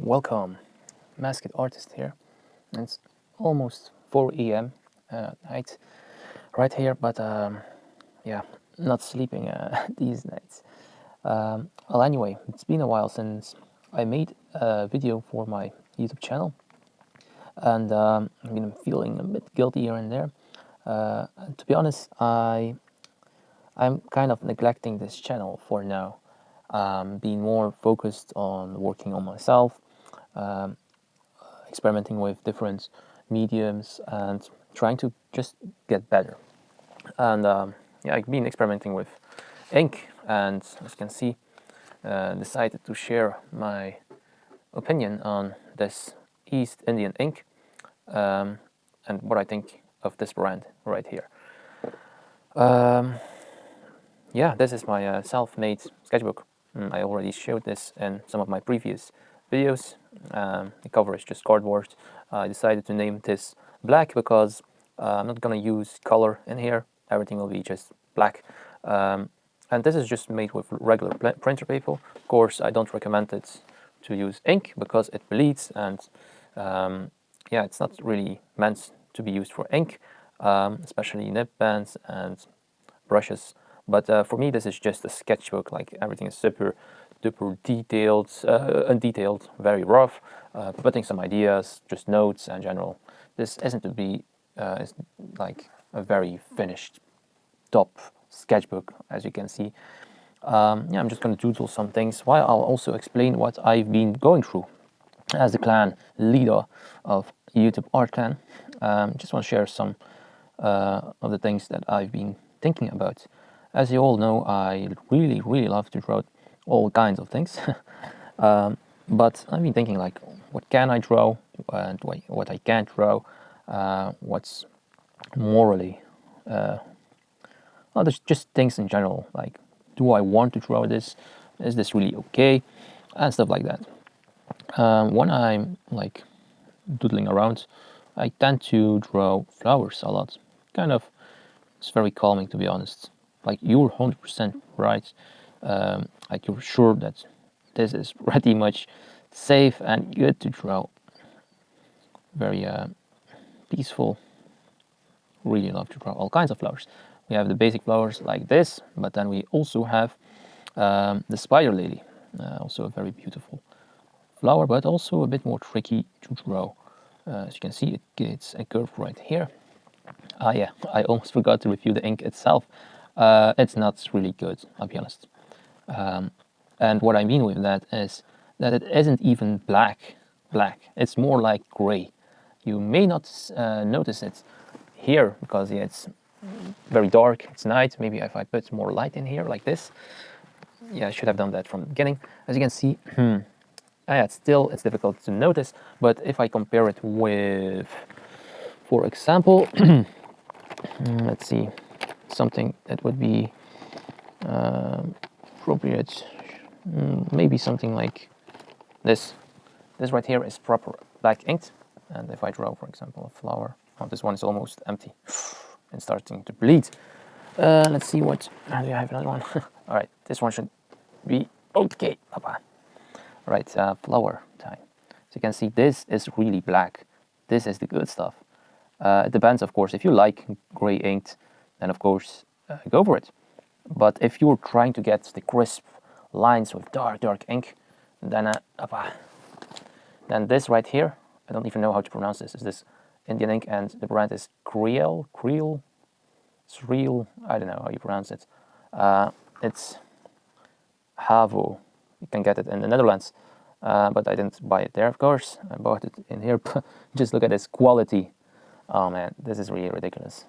Welcome, Masked Artist here. It's almost 4 a.m. Night right here, but yeah, not sleeping these nights. Well, anyway, it's been a while since I made a video for my YouTube channel, and I've been feeling a bit guilty here and there. And to be honest, I'm kind of neglecting this channel for now, being more focused on working on myself, experimenting with different mediums and trying to just get better. And yeah, I've been experimenting with ink, and as you can see, decided to share my opinion on this East Indian ink, and what I think of this brand right here. Yeah, this is my self-made sketchbook. I already showed this in some of my previous videos. The cover is just cardboard. I decided to name this black because I'm not gonna use color in here. Everything will be just black. And this is just made with regular printer paper. Of course, I don't recommend it to use ink because it bleeds, and yeah, it's not really meant to be used for ink, especially nib pens and brushes. But for me, this is just a sketchbook. Like, everything is super duper detailed, undetailed, very rough, putting some ideas, just notes in general. This isn't to be is like a very finished top sketchbook, as you can see. Yeah, I'm just going to doodle some things while I'll also explain what I've been going through as the clan leader of YouTube Art Clan. Just want to share some of the things that I've been thinking about. As you all know, I really love to draw all kinds of things. But I've been thinking, like, what can I draw and what I can't draw, what's morally, well, there's just things in general, like, do I want to draw this? Is this really okay? And stuff like that. When I'm like doodling around, I tend to draw flowers a lot. Kind of, it's very calming, to be honest. Like, you're 100% right. Like, you're sure that this is pretty much safe and good to draw. Very peaceful. Really love to draw all kinds of flowers. We have the basic flowers like this, but then we also have the spider lily, also a very beautiful flower, but also a bit more tricky to draw. As you can see, it gets a curve right here. Ah, yeah, I almost forgot to review the ink itself. It's not really good, I'll be honest. And what I mean with that is that it isn't even black. It's more like gray. You may not notice it here because, yeah, it's very dark, it's night. Maybe if I put more light in here like this. Yeah, I should have done that from the beginning. As you can see, yeah, it's difficult to notice, but if I compare it with, for example, let's see, something that would be appropriate, maybe something like this. This right here is proper black ink, and if I draw, for example, a flower, oh, this one is almost empty and starting to bleed. Let's see what, do I have another one? All right, this one should be okay. Bye-bye. Right, flower time. So you can see this is really black. This is the good stuff. It depends, of course. If you like gray ink, then of course go for it. But if you're trying to get the crisp lines with dark ink, then this right here, I don't even know how to pronounce this. Is this Indian ink, and the brand is Creel, Sreel, I don't know how you pronounce it. It's Havo. You can get it in the Netherlands, but I didn't buy it there, of course. I bought it in here. Just look at this quality. Oh man, this is really ridiculous.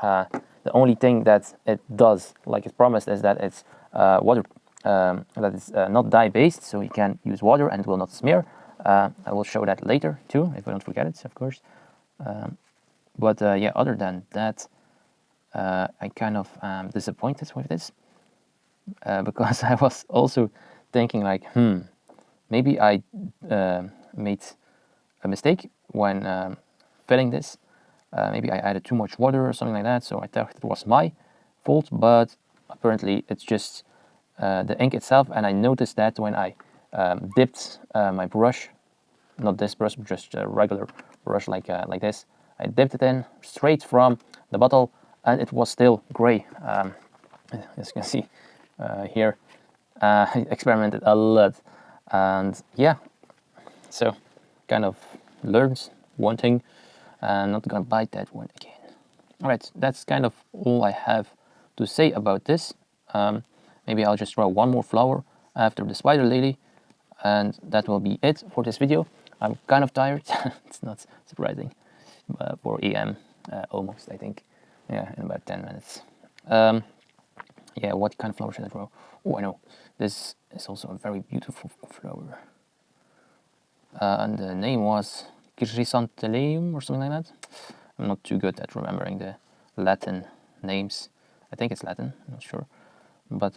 The only thing that it does, like it promised, is that it's water, that it's not dye-based, so you can use water and it will not smear. I will show that later too, if I don't forget it, of course. But yeah, other than that, I kind of am disappointed with this, because I was also thinking, like, maybe I made a mistake when filling this. Maybe I added too much water or something like that, so I thought it was my fault, but apparently it's just the ink itself. And I noticed that when I dipped my brush not this brush, but just a regular brush like this. I dipped it in straight from the bottle, and it was still gray. As you can see here, I experimented a lot, and yeah, so kind of learned one thing, and not gonna bite that one again. All right, that's kind of all I have to say about this. Maybe I'll just draw one more flower after the spider lily, and that will be it for this video. I'm kind of tired. It's not surprising. 4 a.m. Almost, I think. Yeah, in about 10 minutes. Yeah, what kind of flower should I draw? Oh, I know. This is also a very beautiful flower. And the name was chrysanthemum or something like that. I'm not too good at remembering the Latin names. I think it's Latin, I'm not sure. But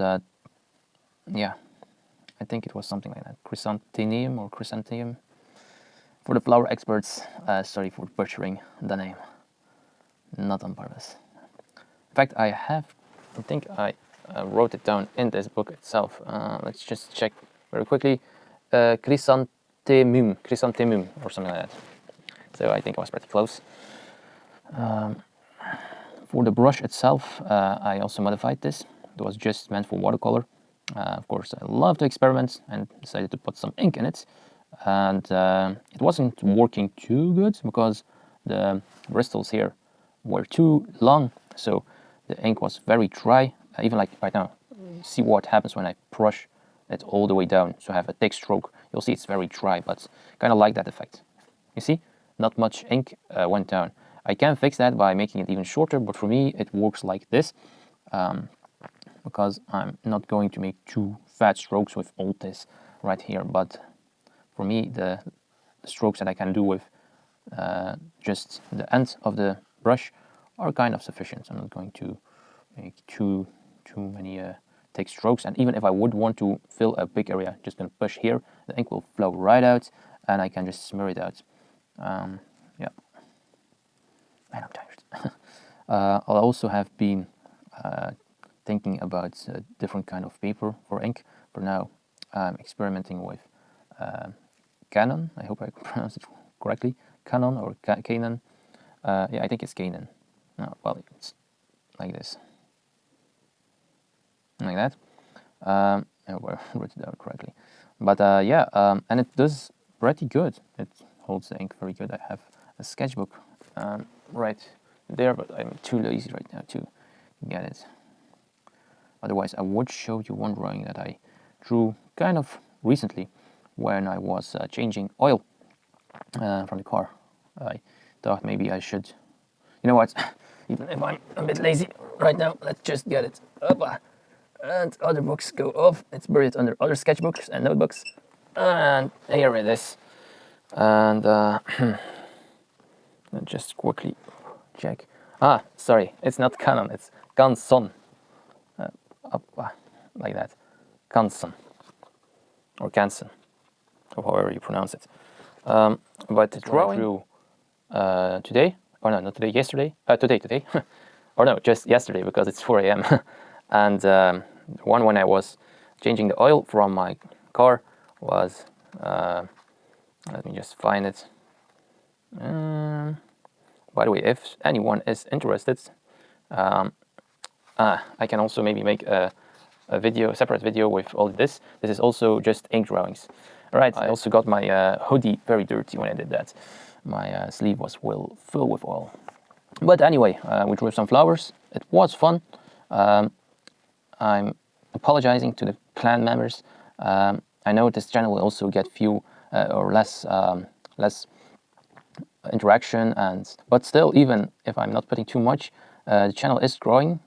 yeah, I think it was something like that. Chrysanthemum or chrysanthemum. For the flower experts, sorry for butchering the name. Not on purpose. In fact, I think I wrote it down in this book itself. Let's just check very quickly. Chrysanthemum or something like that. So I think I was pretty close. For the brush itself, I also modified this. It was just meant for watercolor. Of course, I love to experiment and decided to put some ink in it. And it wasn't working too good because the bristles here were too long. So the ink was very dry. Even like right now, see what happens when I brush it all the way down. So I have a thick stroke. You'll see it's very dry, but kind of like that effect. You see, not much ink went down. I can fix that by making it even shorter, but for me it works like this, because I'm not going to make too fat strokes with all this right here. But for me, the strokes that I can do with just the end of the brush are kind of sufficient. I'm not going to make too many thick strokes. And even if I would want to fill a big area, just gonna push here, the ink will flow right out, and I can just smear it out. Yeah. Man, I'm tired. I also have been thinking about a different kind of paper for ink. For now, I'm experimenting with Canon. I hope I pronounced it correctly. Canon or Canon. Yeah, I think it's Canon. No, well, it's like this. Like that. I hope I wrote it down correctly. But yeah, and it does pretty good. It holds the ink very good. I have a sketchbook right there, but I'm too lazy right now to get it. Otherwise, I would show you one drawing that I drew kind of recently when I was changing oil from the car. I thought maybe I should, you know what, even if I'm a bit lazy right now, let's just get it up. And other books go off. It's buried under other sketchbooks and notebooks. And here it is. And just quickly check. Sorry, it's not Canon, it's Canson. Like that. Canson. Or Canson. Or however you pronounce it. But the drawing drew today. Or no, not today, yesterday. Today. Or no, just yesterday because it's 4 a.m. And the one when I was changing the oil from my car was, let me just find it. By the way, if anyone is interested, I can also maybe make a separate video with all this. This is also just ink drawings. All right, I also got my hoodie very dirty when I did that. My sleeve was full with oil. But anyway, we drew some flowers. It was fun. I'm apologizing to the clan members. I know this channel will also get few or less interaction, but still, even if I'm not putting too much, the channel is growing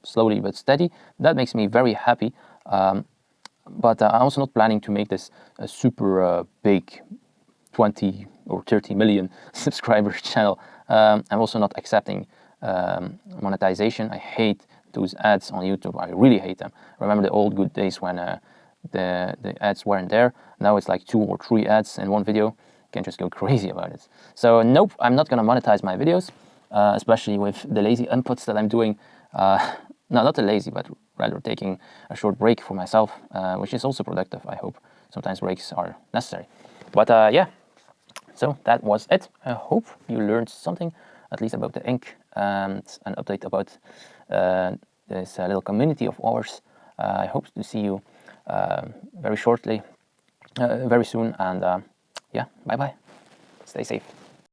slowly but steady. That makes me very happy. But I'm also not planning to make this a super big 20 or 30 million subscriber channel. I'm also not accepting monetization. I hate those ads on YouTube. I really hate them. Remember the old good days when the ads weren't there. Now it's like 2 or 3 ads in one video. You can just go crazy about it. So nope, I'm not gonna monetize my videos, especially with the lazy inputs that I'm doing. No, not the lazy, but rather taking a short break for myself, which is also productive, I hope. Sometimes breaks are necessary. But yeah, so that was it. I hope you learned something, at least about the ink, and an update about this little community of ours. I hope to see you very shortly, very soon, and yeah, bye bye. Stay safe.